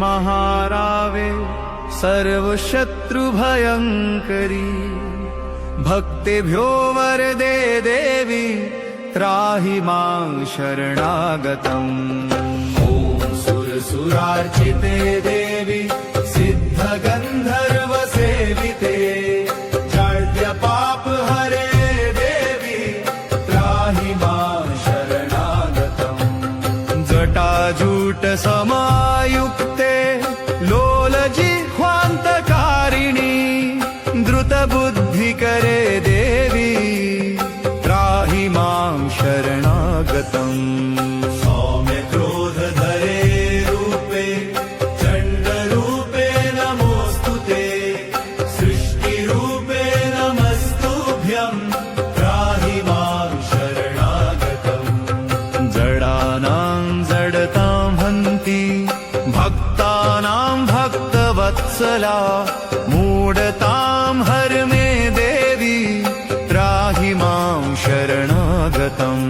महारावे सर्व शत्रु भयंकरी भक्तेभ्यो वरदे देवी त्राहि मां शरणागतम् ॐ सुरसुरार्चिते देवी सिद्धगन्धर्व सेविते पाप हरे देवी त्राहि मां शरणागतम् जटाजूट समायुक्ते लोलजिह्वान्तकारिणी द्रुतबुद्धिकरे देवी त्राहि मां शरणागतम् सौम्य क्रोधधरे रूपे चण्डरूपे नमोऽस्तुते सृष्टिरूपे नमस्तुभ्यं त्राहि मां शरणागतम् जडानां जडतां हन्ति भक्तानां भक्तवत्सला मूढतां हर मे देवी त्राहि मां शरणागतम्